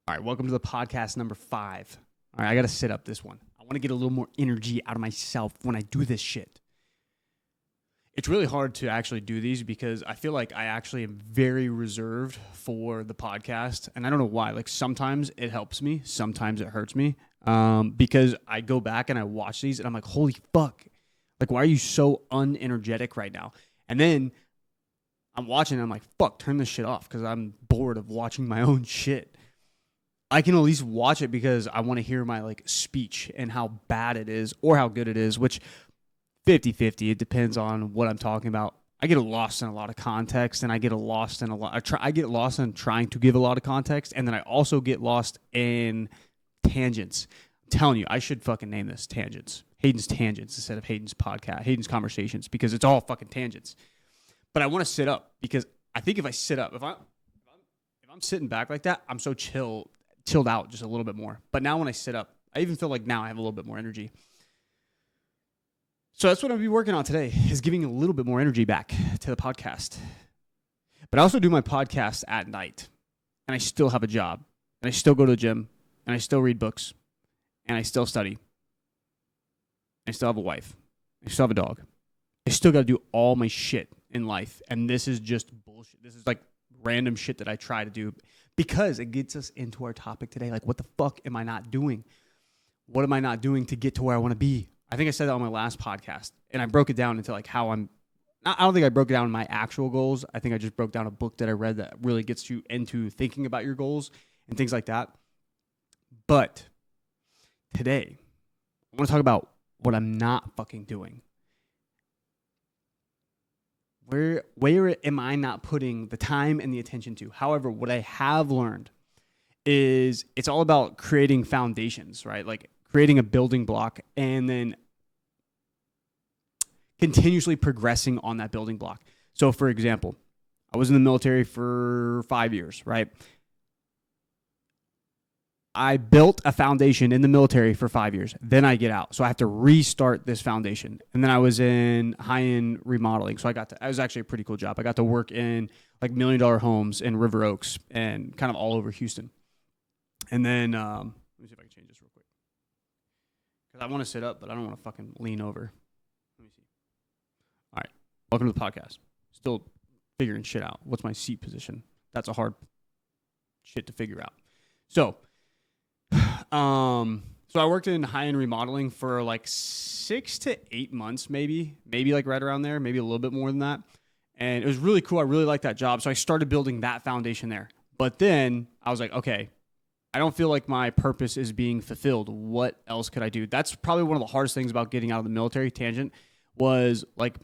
All right, welcome to the podcast number 5. All right, I got to sit up this one. I want to get a little more energy out of myself when I do this shit. It's really hard to actually do these because I feel like I actually am very reserved for the podcast. And I don't know why. Like sometimes it helps me, sometimes it hurts me. Because I go back and I watch these and I'm like, holy fuck. Like, why are you so unenergetic right now? And then I'm watching and I'm like, fuck, turn this shit off because I'm bored of watching my own shit. I can at least watch it because I want to hear my like speech and how bad it is or how good it is, which 50-50. It depends on what I'm talking about. I get lost in a lot of context and I get lost in I get lost in trying to give a lot of context. And then I also get lost in tangents. I'm telling you, I should fucking name this tangents. Hayden's tangents instead of Hayden's podcast, Hayden's conversations, because it's all fucking tangents. But I want to sit up because I think if I sit up, if I'm sitting back like that, I'm so chilled out just a little bit more. But now when I sit up, I even feel like now I have a little bit more energy. So that's what I'll be working on today, is giving a little bit more energy back to the podcast. But I also do my podcast at night, and I still have a job, and I still go to the gym, and I still read books, and I still study. I still have a wife. I still have a dog. I still got to do all my shit in life, and this is just bullshit. This is like random shit that I try to do because it gets us into our topic today. Like, what the fuck am I not doing? What am I not doing to get to where I want to be? I think I said that on my last podcast, and I broke it down into like how I don't think I broke down my actual goals. I think I just broke down a book that I read that really gets you into thinking about your goals and things like that. But today, I want to talk about what I'm not fucking doing. Where am I not putting the time and the attention to? However, what I have learned is it's all about creating foundations, right? Like creating a building block and then continuously progressing on that building block. So for example, I was in the military for 5 years, right? I built a foundation in the military for 5 years. Then I get out. So I have to restart this foundation. And then I was in high-end remodeling. So it was actually a pretty cool job. I got to work in like $1 million homes in River Oaks and kind of all over Houston. And then, let me see if I can change this real quick. Because I want to sit up, but I don't want to fucking lean over. Let me see. All right. Welcome to the podcast. Still figuring shit out. What's my seat position? That's a hard shit to figure out. So I worked in high-end remodeling for like 6 to 8 months, maybe like right around there, maybe a little bit more than that. And it was really cool. I really liked that job. So I started building that foundation there. But then I was like, okay, I don't feel like my purpose is being fulfilled. What else could I do? That's probably one of the hardest things about getting out of the military tangent was like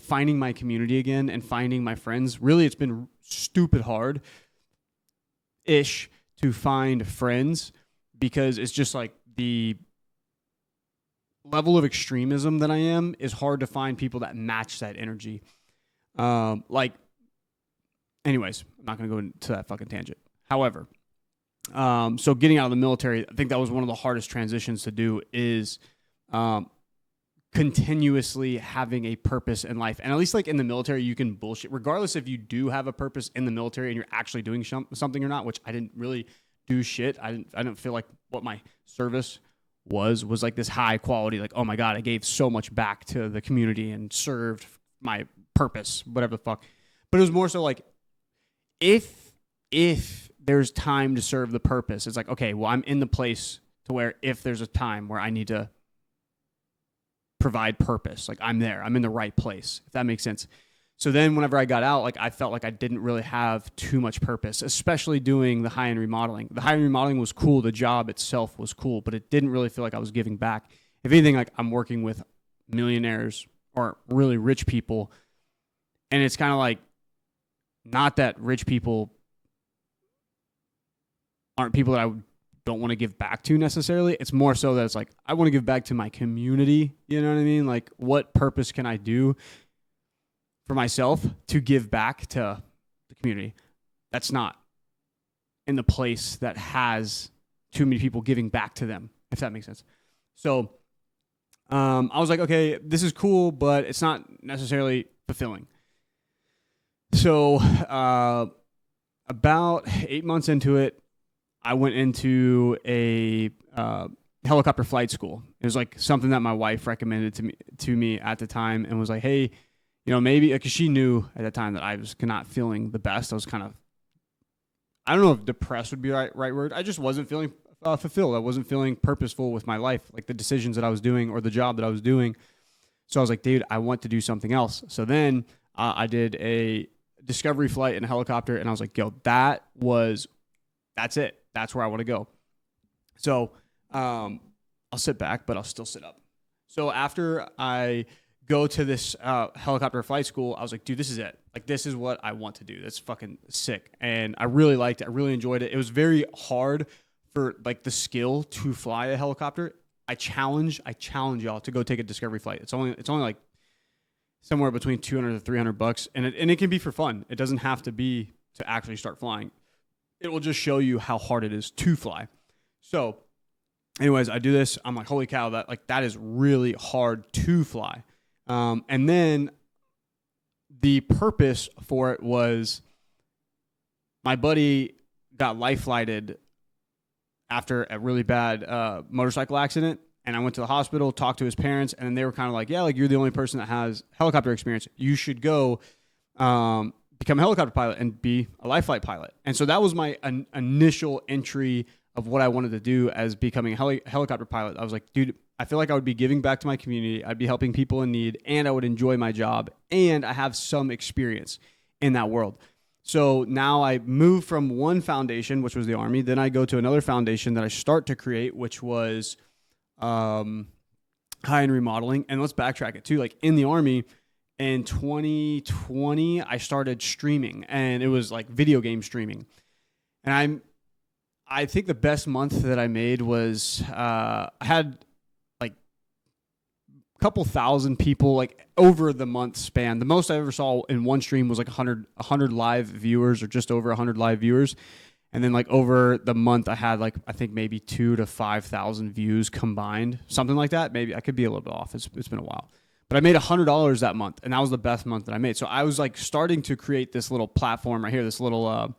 finding my community again and finding my friends. Really, it's been stupid hard-ish to find friends because it's just like the level of extremism that I am is hard to find people that match that energy. Anyways, I'm not going to go into that fucking tangent. However, so getting out of the military, I think that was one of the hardest transitions to do is continuously having a purpose in life. And at least like in the military, you can bullshit. Regardless if you do have a purpose in the military and you're actually doing something or not, which I didn't really do shit. I didn't feel like what my service was like this high quality, like, oh my God, I gave so much back to the community and served my purpose, whatever the fuck. But it was more so like, if there's time to serve the purpose, it's like, okay, well, I'm in the place to where if there's a time where I need to provide purpose, like I'm there, I'm in the right place, if that makes sense. So then whenever I got out, like I felt like I didn't really have too much purpose, especially doing the high-end remodeling. The high-end remodeling was cool. The job itself was cool, but it didn't really feel like I was giving back. If anything, like I'm working with millionaires or really rich people, and it's kind of like not that rich people aren't people that I don't want to give back to necessarily. It's more so that it's like I want to give back to my community. You know what I mean? Like what purpose can I do for myself to give back to the community that's not in the place that has too many people giving back to them, if that makes sense. So I was like, okay, this is cool, but it's not necessarily fulfilling. So about 8 months into it, I went into a helicopter flight school. It was like something that my wife recommended to me at the time, and was like, hey, maybe, because she knew at that time that I was not feeling the best. I was kind of, I don't know if depressed would be the right word. I just wasn't feeling fulfilled. I wasn't feeling purposeful with my life, like the decisions that I was doing or the job that I was doing. So I was like, dude, I want to do something else. So then I did a discovery flight in a helicopter, and I was like, yo, that's it. That's where I want to go. So I'll sit back, but I'll still sit up. So after I go to this helicopter flight school, I was like, dude, this is it. Like, this is what I want to do. That's fucking sick. And I really liked it. I really enjoyed it. It was very hard for like the skill to fly a helicopter. I challenge y'all to go take a discovery flight. It's only like somewhere between $200 to $300, and it can be for fun. It doesn't have to be to actually start flying. It will just show you how hard it is to fly. So anyways, I do this. I'm like, holy cow, that is really hard to fly. And then the purpose for it was my buddy got life flighted after a really bad motorcycle accident. And I went to the hospital, talked to his parents, and they were kind of like, yeah, like, you're the only person that has helicopter experience. You should go become a helicopter pilot and be a life flight pilot. And so that was my initial entry of what I wanted to do as becoming a helicopter pilot. I was like, dude, I feel like I would be giving back to my community. I'd be helping people in need, and I would enjoy my job, and I have some experience in that world. So now I move from one foundation, which was the Army. Then I go to another foundation that I start to create, which was high-end remodeling. And let's backtrack it too. Like, in the Army in 2020, I started streaming, and it was like video game streaming. And I think the best month that I made was I had like a couple thousand people, like, over the month span. The most I ever saw in one stream was like 100 live viewers, or just over 100 live viewers. And then like over the month, I had like, I think maybe 2,000 to 5,000 views combined, something like that. Maybe I could be a little bit off. It's been a while, but I made $100 that month, and that was the best month that I made. So I was like starting to create this little platform right here, this little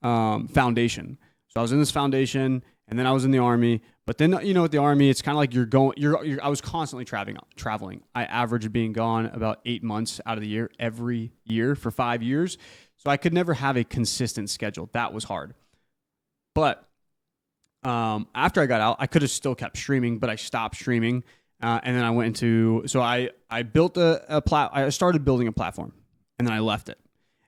foundation. So I was in this foundation, and then I was in the Army. But then, with the Army, it's kind of like I was constantly traveling. I averaged being gone about 8 months out of the year, every year for 5 years. So I could never have a consistent schedule. That was hard. But after I got out, I could have still kept streaming, but I stopped streaming. And then I went into, so I built I started building a platform, and then I left it.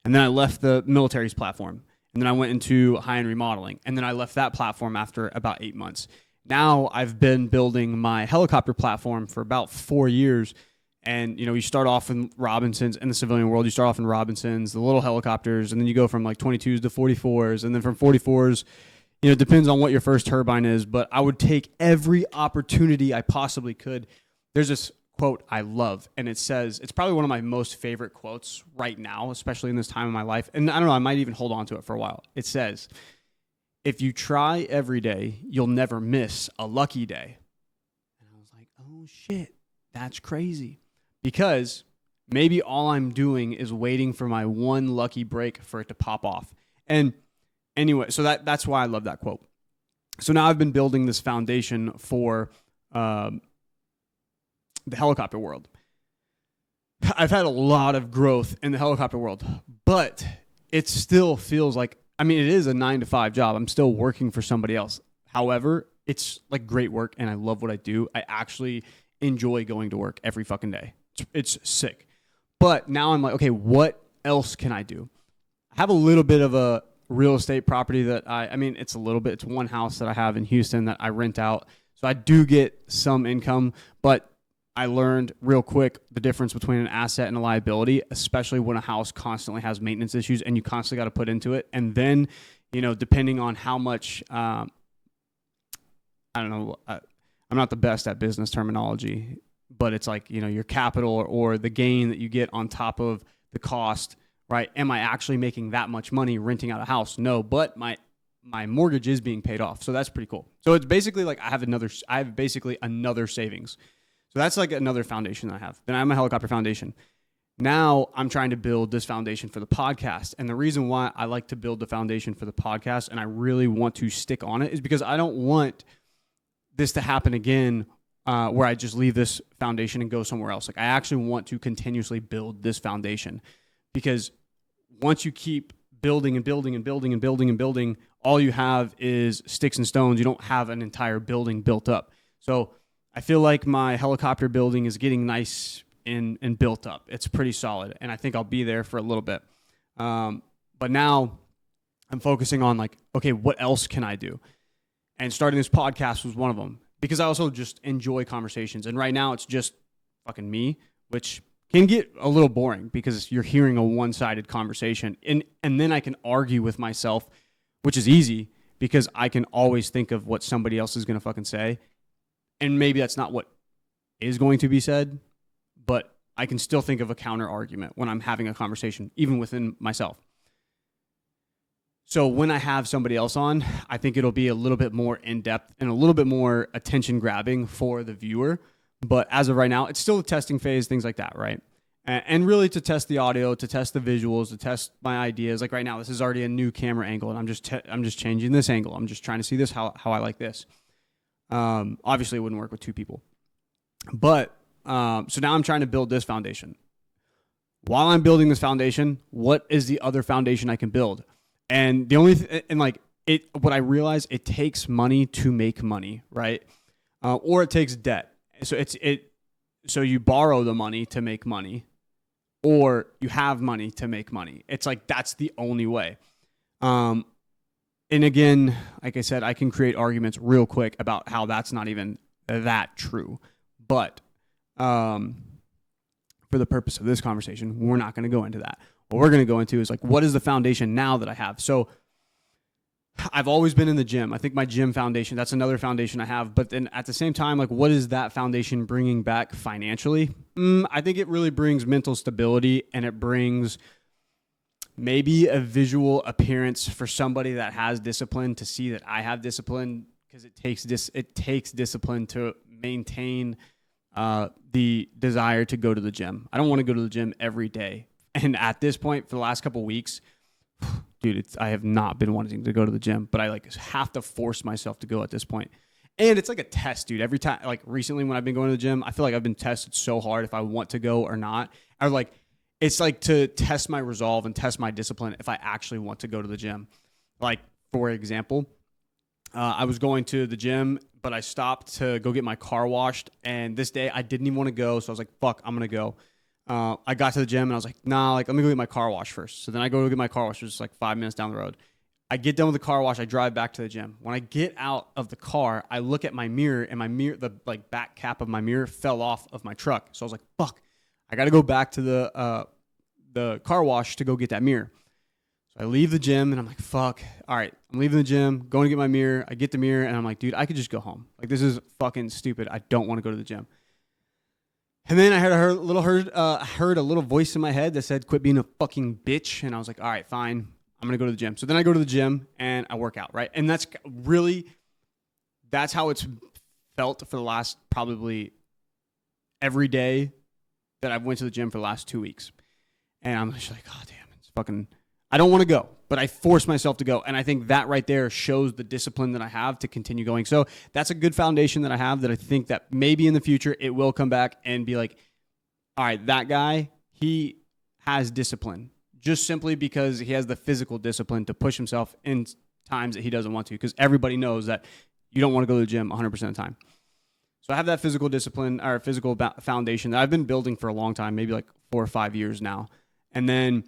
And then I left the military's platform. And then I went into high-end remodeling. And then I left that platform after about 8 months. Now I've been building my helicopter platform for about 4 years. And, you start off in Robinsons, in the civilian world, you start off in Robinsons, the little helicopters, and then you go from like 22s to 44s. And then from 44s, it depends on what your first turbine is. But I would take every opportunity I possibly could. There's this quote I love, and it says, it's probably one of my most favorite quotes right now, especially in this time of my life. And I don't know, I might even hold on to it for a while. It says, if you try every day, you'll never miss a lucky day. And I was like, oh shit, that's crazy. Because maybe all I'm doing is waiting for my one lucky break for it to pop off. And anyway, so that's why I love that quote. So now I've been building this foundation for the helicopter world. I've had a lot of growth in the helicopter world, but it still feels like, it is a 9-to-5 job. I'm still working for somebody else. However, it's like great work, and I love what I do. I actually enjoy going to work every fucking day. It's sick. But now I'm like, okay, what else can I do? I have a little bit of a real estate property that it's a little bit. It's one house that I have in Houston that I rent out. So I do get some income, but I learned real quick the difference between an asset and a liability, especially when a house constantly has maintenance issues and you constantly got to put into it. And then, depending on how much, I don't know, I'm not the best at business terminology, but it's like, your capital or the gain that you get on top of the cost, right? Am I actually making that much money renting out a house? No, but my mortgage is being paid off. So that's pretty cool. So it's basically like I have basically another savings. So that's like another foundation that I have. Then I have my helicopter foundation. Now I'm trying to build this foundation for the podcast. And the reason why I like to build the foundation for the podcast and I really want to stick on it is because I don't want this to happen again where I just leave this foundation and go somewhere else. Like I actually want to continuously build this foundation because once you keep building and building and building and building and building, all you have is sticks and stones. You don't have an entire building built up. So I feel like my helicopter building is getting nice and built up. It's pretty solid, and I think I'll be there for a little bit. But now I'm focusing on like, okay, what else can I do? And starting this podcast was one of them because I also just enjoy conversations. And right now it's just fucking me, which can get a little boring because you're hearing a one-sided conversation. And then I can argue with myself, which is easy because I can always think of what somebody else is going to fucking say. And maybe that's not what is going to be said, but I can still think of a counter argument when I'm having a conversation, even within myself. So when I have somebody else on, I think it'll be a little bit more in-depth and a little bit more attention-grabbing for the viewer. But as of right now, it's still a testing phase, things like that, right? And really to test the audio, to test the visuals, to test my ideas. Like right now, this is already a new camera angle, and I'm just changing this angle. I'm just trying to see this how I like this. Obviously, it wouldn't work with two people. But so now I'm trying to build this foundation. While I'm building this foundation, what is the other foundation I can build? And the only what I realize, it takes money to make money, right? Or it takes debt. So you borrow the money to make money, or you have money to make money. It's like that's the only way. And again, like I said, I can create arguments real quick about how that's not even that true. But for the purpose of this conversation, we're not going to go into that. What we're going to go into is like, what is the foundation now that I have? So I've always been in the gym. I think my gym foundation, that's another foundation I have. But then at the same time, like, what is that foundation bringing back financially? I think it really brings mental stability, and it brings maybe a visual appearance for somebody that has discipline to see that I have discipline, because it takes discipline to maintain the desire to go to the gym. I don't want to go to the gym every day. And at this point, for the last couple of weeks, dude, I have not been wanting to go to the gym, but I like have to force myself to go at this point. And it's like a test, dude. Every time, like recently when I've been going to the gym, I feel like I've been tested so hard if I want to go or not. Or like, it's like to test my resolve and test my discipline if I actually want to go to the gym. Like, for example, I was going to the gym, but I stopped to go get my car washed. And this day I didn't even want to go. So I was like, fuck, I'm going to go. I got to the gym and I was like, nah, like, let me go get my car wash first. So then I go to get my car wash, which is like 5 minutes down the road. I get done with the car wash. I drive back to the gym. When I get out of the car, I look at my mirror, and my mirror, the like back cap of my mirror fell off of my truck. So I was like, fuck, I got to go back to the car wash to go get that mirror. So I leave the gym and I'm like, fuck, all right, I'm leaving the gym, going to get my mirror. I get the mirror and I'm like, dude, I could just go home. Like, this is fucking stupid. I don't want to go to the gym. And then I heard a little voice in my head that said, quit being a fucking bitch. And I was like, all right, fine. I'm going to go to the gym. So then I go to the gym and I work out, right? And that's how it's felt for the last probably every day that I've went to the gym for the last 2 weeks. And I'm just like, oh, damn, it's fucking, I don't want to go, but I force myself to go. And I think that right there shows the discipline that I have to continue going. So that's a good foundation that I have, that I think that maybe in the future it will come back and be like, all right, that guy, he has discipline, just simply because he has the physical discipline to push himself in times that he doesn't want to, because everybody knows that you don't want to go to the gym 100% of the time. So I have that physical discipline, or physical foundation that I've been building for a long time, maybe like 4 or 5 years now. And then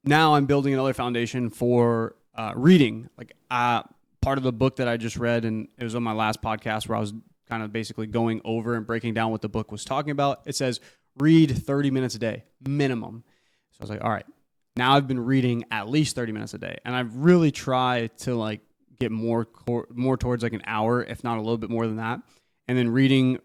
now I'm building another foundation for reading. Like part of the book that I just read, and it was on my last podcast where I was kind of basically going over and breaking down what the book was talking about. It says read 30 minutes a day, minimum. So I was like, all right, now I've been reading at least 30 minutes a day. And I've really tried to like get more towards like an hour, if not a little bit more than that. And then reading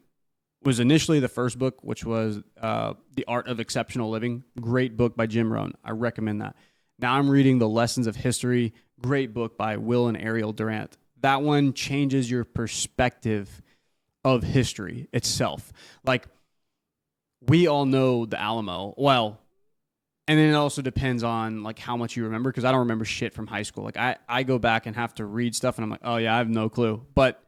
was initially the first book, which was The Art of Exceptional Living. Great book by Jim Rohn. I recommend that. Now I'm reading The Lessons of History. Great book by Will and Ariel Durant. That one changes your perspective of history itself. Like, we all know the Alamo. Well, and then it also depends on like how much you remember, because I don't remember shit from high school. Like I go back and have to read stuff and I'm like, oh yeah, I have no clue. But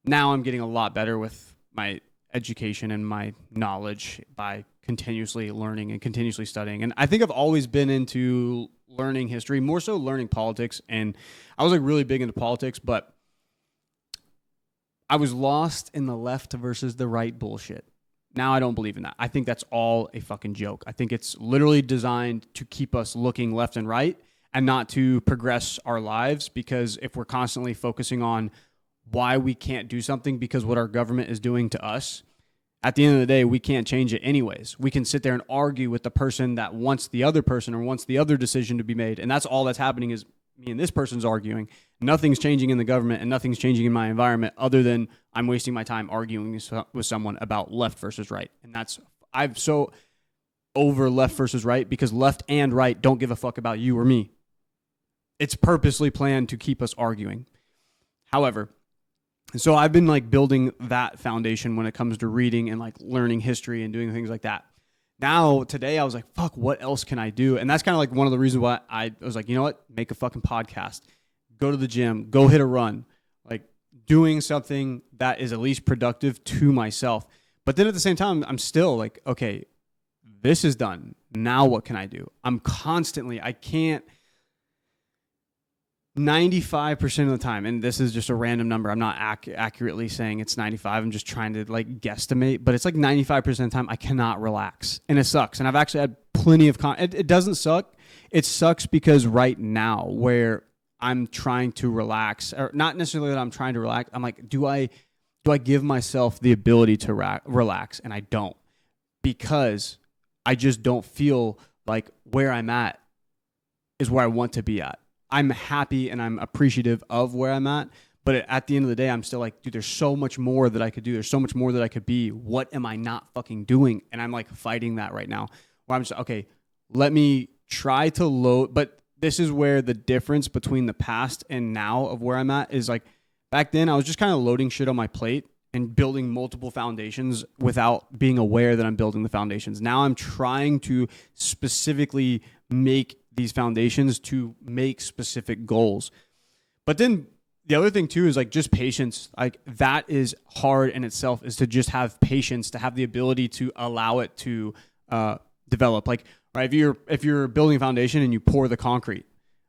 now I'm getting a lot better with my education and my knowledge by continuously learning and continuously studying. And I think I've always been into learning history, more so learning politics. And I was like really big into politics, but I was lost in the left versus the right bullshit. Now I don't believe in that. I think that's all a fucking joke. I think it's literally designed to keep us looking left and right and not to progress our lives, because if we're constantly focusing on why we can't do something because what our government is doing to us, at the end of the day, we can't change it anyways. We can sit there and argue with the person that wants the other person or wants the other decision to be made. And that's all that's happening is me and this person's arguing. Nothing's changing in the government and nothing's changing in my environment other than I'm wasting my time arguing with someone about left versus right. And I'm so over left versus right because left and right don't give a fuck about you or me. It's purposely planned to keep us arguing. However, so I've been like building that foundation when it comes to reading and like learning history and doing things like that. Now, today I was like, fuck, what else can I do? And that's kind of like one of the reasons why I was like, you know what? Make a fucking podcast. Go to the gym. Go hit a run. Like doing something that is at least productive to myself. But then at the same time, I'm still like, okay, this is done. Now what can I do? I can't 95% of the time, and this is just a random number. I'm not accurately saying it's 95. I'm just trying to like guesstimate, but it's like 95% of the time I cannot relax, and it sucks. And I've actually had plenty of it doesn't suck. It sucks because right now where I'm trying to relax, or not necessarily that I'm trying to relax, I'm like, do I give myself the ability to relax? And I don't, because I just don't feel like where I'm at is where I want to be at. I'm happy and I'm appreciative of where I'm at. But at the end of the day, I'm still like, dude, there's so much more that I could do. There's so much more that I could be. What am I not fucking doing? And I'm like fighting that right now. Where I'm just, okay, let me try to load. But this is where the difference between the past and now of where I'm at is like, back then I was just kind of loading shit on my plate and building multiple foundations without being aware that I'm building the foundations. Now I'm trying to specifically make these foundations to make specific goals. But then the other thing too is like just patience. Like that is hard in itself, is to just have patience, to have the ability to allow it to develop. Like, right, if you're building a foundation and you pour the concrete,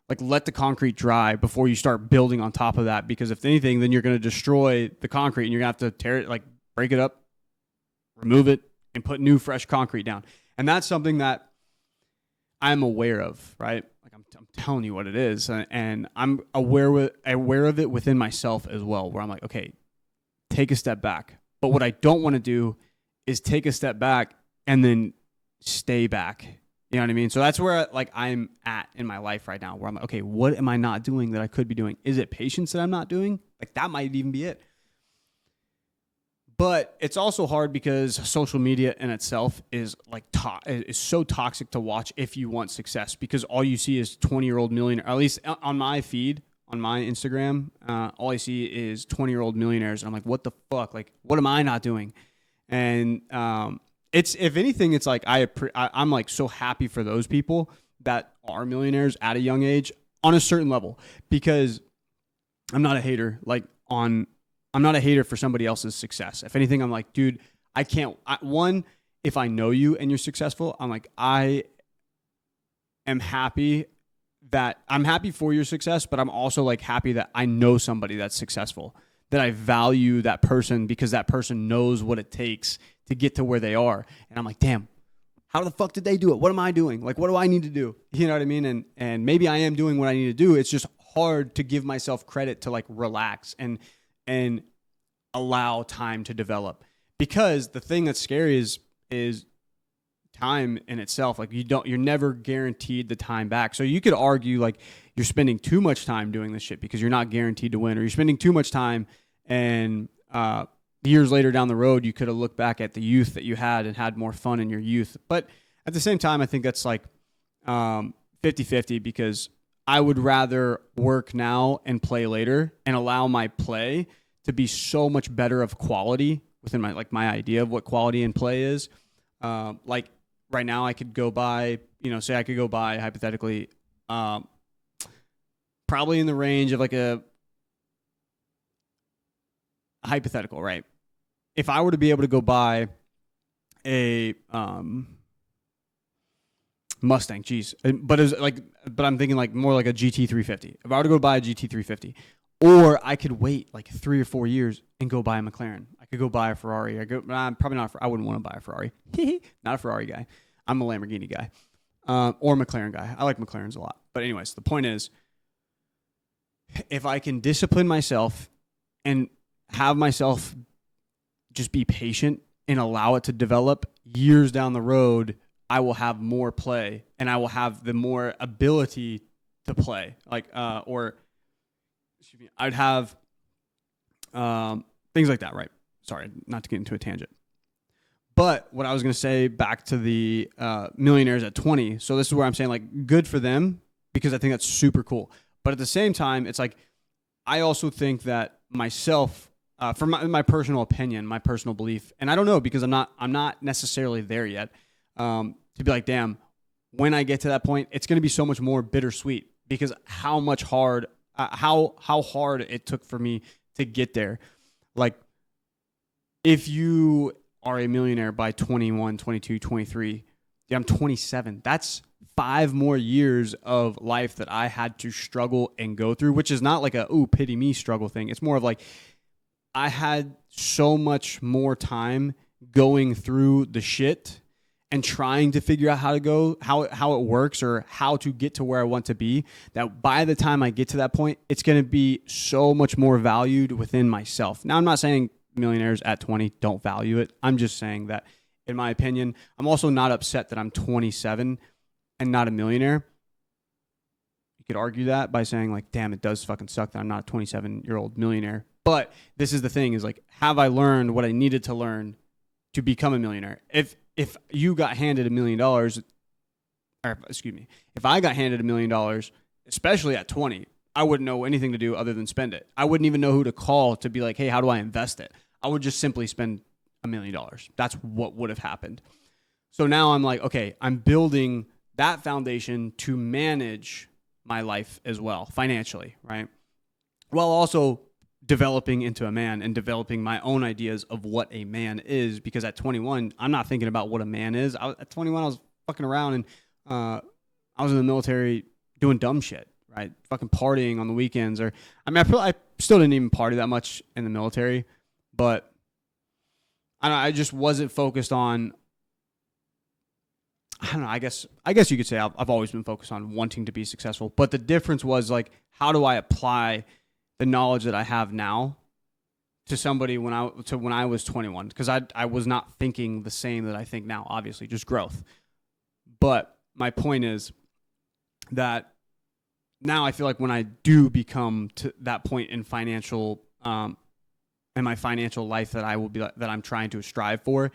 like let the concrete dry before you start building on top of that, because if anything, then you're going to destroy the concrete and you're going to have to tear it, like break it up, remove it, and put new fresh concrete down. And that's something that I'm aware of, right? Like I'm telling you what it is, and I'm aware of it within myself as well, where I'm like, okay, take a step back. But what I don't want to do is take a step back and then stay back. You know what I mean? So that's where like I'm at in my life right now, where I'm like, okay, what am I not doing that I could be doing? Is it patience that I'm not doing? Like that might even be it. But it's also hard because social media in itself is like is so toxic to watch if you want success, because all you see is 20-year-old millionaire. At least on my feed, on my Instagram, all I see is 20-year-old millionaires, and I'm like, what the fuck? Like, what am I not doing? And it's, if anything, it's like I'm like so happy for those people that are millionaires at a young age on a certain level, because I'm not a hater. I'm not a hater for somebody else's success. If anything, I'm like, dude, if I know you and you're successful, I'm like, I am happy for your success, but I'm also like happy that I know somebody that's successful, that I value that person because that person knows what it takes to get to where they are. And I'm like, damn, how the fuck did they do it? What am I doing? Like, what do I need to do? You know what I mean? And maybe I am doing what I need to do. It's just hard to give myself credit to like relax and allow time to develop, because the thing that's scary is time in itself. Like you're never guaranteed the time back. So you could argue like you're spending too much time doing this shit because you're not guaranteed to win, or you're spending too much time and years later down the road, you could have looked back at the youth that you had and had more fun in your youth. But at the same time, I think that's like 50-50, because I would rather work now and play later and allow my play to be so much better of quality within my idea of what quality and play is, Like right now I could go buy, say I could go buy hypothetically, probably in the range of like a hypothetical, right? If I were to be able to go buy a Mustang, but I'm thinking like more like a GT350. If I were to go buy a GT350, or I could wait like 3 or 4 years and go buy a McLaren. I could go buy a Ferrari. Probably not. I wouldn't want to buy a Ferrari. Not a Ferrari guy. I'm a Lamborghini guy, or a McLaren guy. I like McLarens a lot. But anyways, the point is, if I can discipline myself and have myself just be patient and allow it to develop, years down the road, I will have more play and I will have the more ability to play. I'd have things like that, right? Sorry, not to get into a tangent. But what I was going to say back to the millionaires at 20. So this is where I'm saying like good for them because I think that's super cool. But at the same time, it's like I also think that myself, from my personal opinion, my personal belief, and I don't know because I'm not necessarily there yet. To be like, damn, when I get to that point, it's going to be so much more bittersweet because how hard it took for me to get there. Like, if you are a millionaire by 21, 22, 23, I'm 27. That's 5 more years of life that I had to struggle and go through, which is not like a, ooh, pity me struggle thing. It's more of like, I had so much more time going through the shit and trying to figure out how it works or how to get to where I want to be, that by the time I get to that point, it's going to be so much more valued within myself. Now, I'm not saying millionaires at 20 don't value it. I'm just saying that, in my opinion, I'm also not upset that I'm 27 and not a millionaire. You could argue that by saying like, damn, it does fucking suck that I'm not a 27-year-old millionaire. But this is the thing is like, have I learned what I needed to learn to become a millionaire? If you got handed $1 million, if I got handed $1 million, especially at 20, I wouldn't know anything to do other than spend it. I wouldn't even know who to call to be like, hey, how do I invest it? I would just simply spend $1 million. That's what would have happened. So now I'm like, okay, I'm building that foundation to manage my life as well, financially, right? While also developing into a man and developing my own ideas of what a man is, because at 21, I'm not thinking about what a man is. At 21, I was fucking around and I was in the military doing dumb shit, right? Fucking partying on the weekends. I still didn't even party that much in the military, but I just wasn't focused on, I don't know, I guess you could say I've always been focused on wanting to be successful, but the difference was like, how do I apply the knowledge that I have now to somebody when I was 21? Because I was not thinking the same that I think now, obviously, just growth. But my point is that now I feel like when I do become to that point in financial, in my financial life that I'm trying to strive for,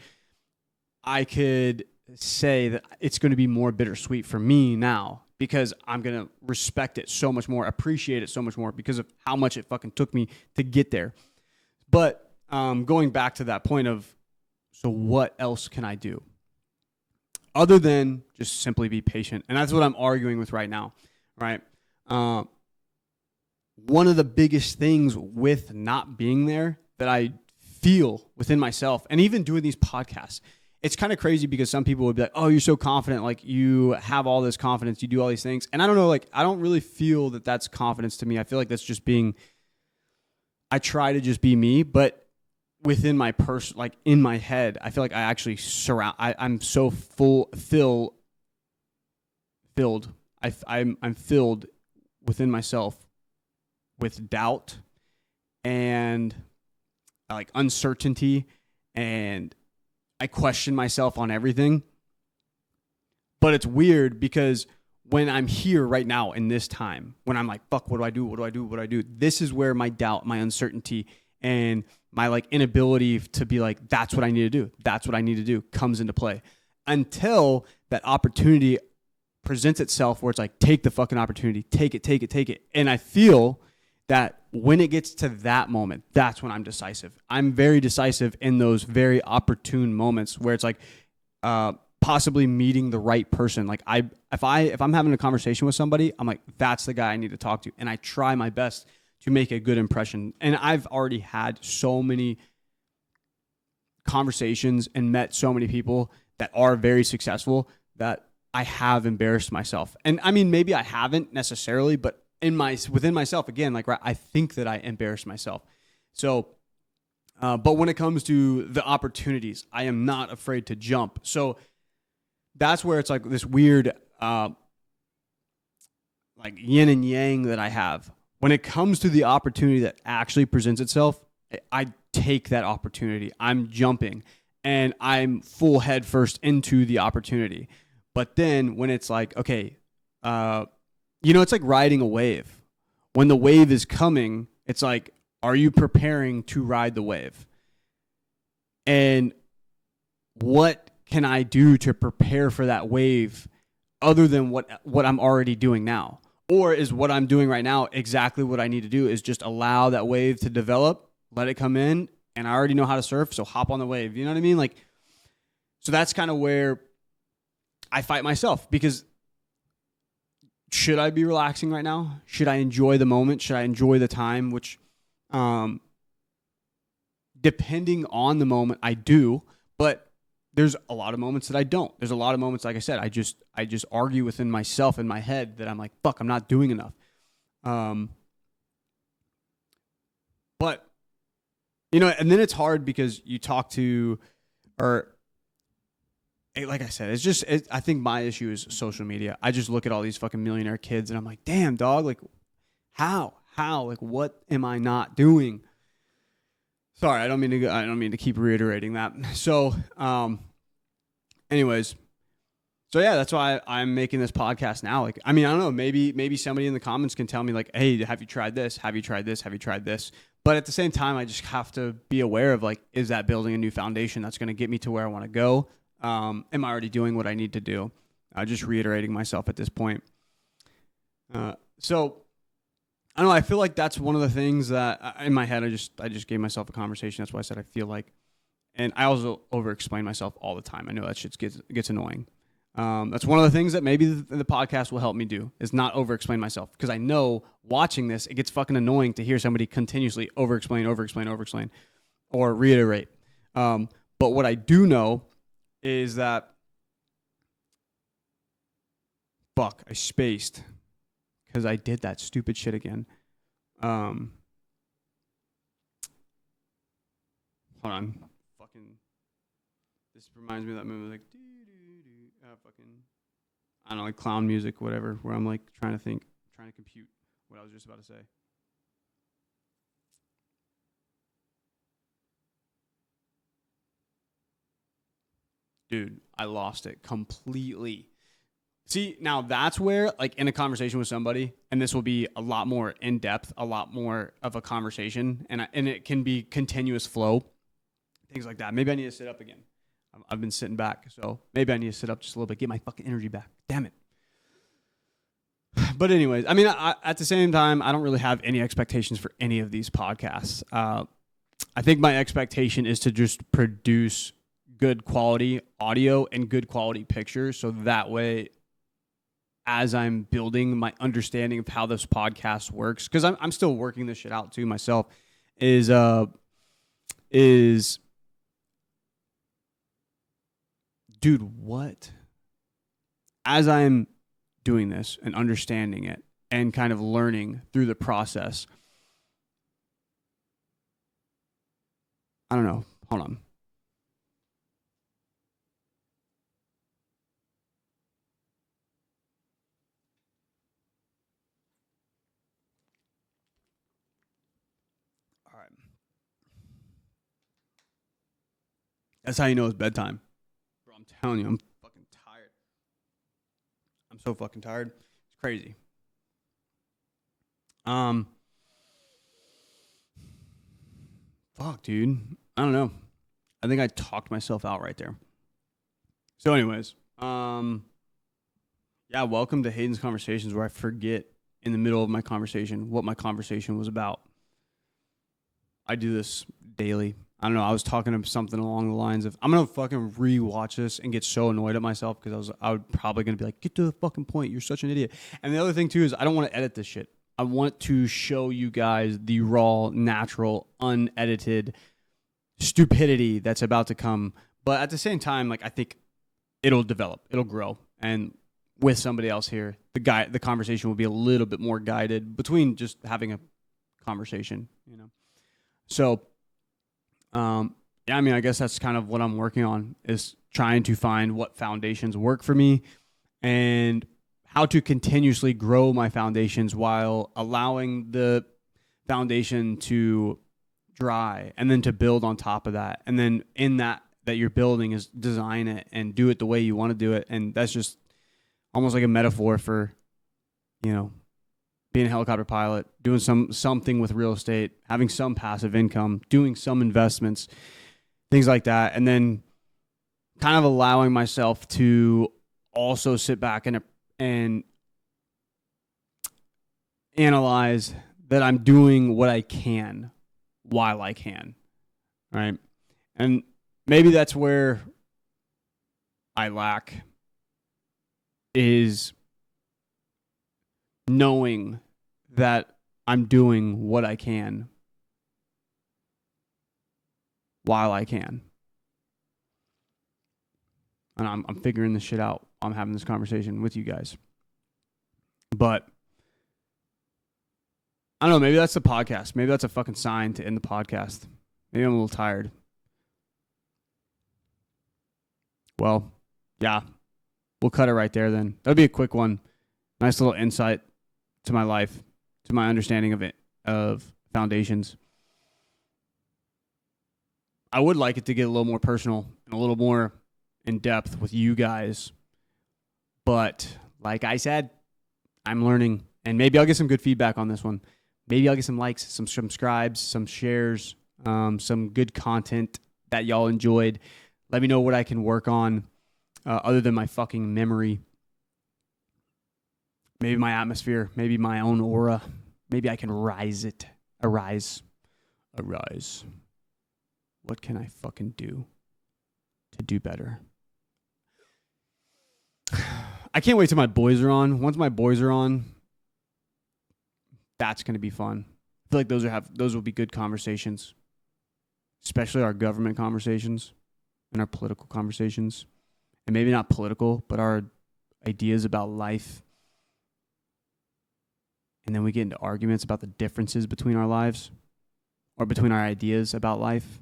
I could say that it's going to be more bittersweet for me now, because I'm going to respect it so much more, appreciate it so much more because of how much it fucking took me to get there. But going back to that point of, so what else can I do? Other than just simply be patient. And that's what I'm arguing with right now, right? One of the biggest things with not being there that I feel within myself, and even doing these podcasts, it's kind of crazy because some people would be like, oh, you're so confident. Like, you have all this confidence. You do all these things. And I don't know, like, I don't really feel that that's confidence to me. I feel like that's just I try to just be me, but within my like in my head, I feel like I actually I'm so filled. I'm filled within myself with doubt and like uncertainty, and I question myself on everything. But it's weird because when I'm here right now in this time, when I'm like, fuck, what do I do? What do I do? What do I do? This is where my doubt, my uncertainty, and my like inability to be like, that's what I need to do. That's what I need to do comes into play, until that opportunity presents itself where it's like, take the fucking opportunity, take it. And I feel that when it gets to that moment, that's when I'm decisive. I'm very decisive in those very opportune moments where it's like, possibly meeting the right person. Like if I'm having a conversation with somebody, I'm like, that's the guy I need to talk to. And I try my best to make a good impression. And I've already had so many conversations and met so many people that are very successful that I have embarrassed myself. And I mean, maybe I haven't necessarily, but within myself, again, like, right, I think that I embarrassed myself. So, but when it comes to the opportunities, I am not afraid to jump. So that's where it's like this weird, like yin and yang that I have. When it comes to the opportunity that actually presents itself, I take that opportunity. I'm jumping and I'm full head first into the opportunity. But then when it's like, okay, it's like riding a wave. When the wave is coming, it's like, are you preparing to ride the wave? And what can I do to prepare for that wave other than what I'm already doing now? Or is what I'm doing right now exactly what I need to do, is just allow that wave to develop, let it come in, and I already know how to surf, so hop on the wave. You know what I mean? Like, so that's kind of where I fight myself, because should I be relaxing right now? Should I enjoy the moment? Should I enjoy the time? Which, depending on the moment, I do, but there's a lot of moments that I don't. There's a lot of moments, like I said, I just argue within myself in my head that I'm like, fuck, I'm not doing enough. But, and then it's hard because you talk to, or like I said, I think my issue is social media. I just look at all these fucking millionaire kids and I'm like, damn, dog, like, how, like, what am I not doing? Sorry, I don't mean to keep reiterating that. So, anyways, so yeah, that's why I'm making this podcast now. Like, I mean, I don't know, maybe somebody in the comments can tell me like, hey, have you tried this? Have you tried this? Have you tried this? But at the same time, I just have to be aware of like, is that building a new foundation that's going to get me to where I want to go? Am I already doing what I need to do? Just reiterating myself at this point. So I don't know. I feel like that's one of the things that in my head, I just gave myself a conversation. That's why I said I feel like, and I also over-explain myself all the time. I know that shit gets annoying. That's one of the things that maybe the podcast will help me do, is not over-explain myself, because I know watching this, it gets fucking annoying to hear somebody continuously over-explain, or reiterate. But what I do know is that, fuck, I spaced because I did that stupid shit again. Hold on. Fucking, this reminds me of that movie, like, fucking, I don't know, like clown music, whatever, where I'm like trying to compute what I was just about to say. Dude, I lost it completely. See, now that's where, like, in a conversation with somebody, and this will be a lot more in depth, a lot more of a conversation, and it can be continuous flow, things like that. Maybe I need to sit up again. I've been sitting back, so maybe I need to sit up just a little bit, get my fucking energy back. Damn it. But anyways, I mean, at the same time, I don't really have any expectations for any of these podcasts. I think my expectation is to just produce good quality audio and good quality pictures, so that way, as I'm building my understanding of how this podcast works, because I'm still working this shit out too myself, is dude, what? As I'm doing this and understanding it and kind of learning through the process, I don't know. Hold on. All right. That's how you know it's bedtime. Bro, I'm telling you, I'm fucking tired. I'm so fucking tired. It's crazy. Fuck, dude. I don't know. I think I talked myself out right there. So anyways, yeah, welcome to Hayden's Conversations, where I forget in the middle of my conversation what my conversation was about. I do this daily. I don't know. I was talking to something along the lines of, I'm going to fucking rewatch this and get so annoyed at myself because I would probably going to be like, get to the fucking point. You're such an idiot. And the other thing too is I don't want to edit this shit. I want to show you guys the raw, natural, unedited stupidity that's about to come. But at the same time, like, I think it'll develop, it'll grow. And with somebody else here, the conversation will be a little bit more guided between just having a conversation, you know? So, yeah, I mean, I guess that's kind of what I'm working on, is trying to find what foundations work for me and how to continuously grow my foundations while allowing the foundation to dry and then to build on top of that. And then in that you're building is design it and do it the way you want to do it. And that's just almost like a metaphor for, you know, being a helicopter pilot, doing something with real estate, having some passive income, doing some investments, things like that. And then kind of allowing myself to also sit back and analyze that I'm doing what I can while I can, right? And maybe that's where I lack, is knowing that I'm doing what I can while I can. And I'm figuring this shit out. I'm having this conversation with you guys. But I don't know, maybe that's the podcast. Maybe that's a fucking sign to end the podcast. Maybe I'm a little tired. Well, yeah. We'll cut it right there then. That'll be a quick one. Nice little insight to my life, to my understanding of it, of foundations. I would like it to get a little more personal and a little more in depth with you guys. But like I said, I'm learning, and maybe I'll get some good feedback on this one. Maybe I'll get some likes, some subscribes, some shares, some good content that y'all enjoyed. Let me know what I can work on other than my fucking memory. Maybe my atmosphere, maybe my own aura. Maybe I can rise it. Arise. What can I fucking do to do better? I can't wait till my boys are on. Once my boys are on, that's going to be fun. I feel like those will be good conversations, especially our government conversations and our political conversations. And maybe not political, but our ideas about life. And then we get into arguments about the differences between our lives or between our ideas about life.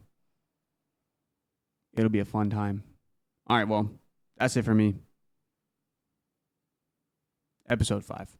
It'll be a fun time. All right, well, that's it for me. Episode 5.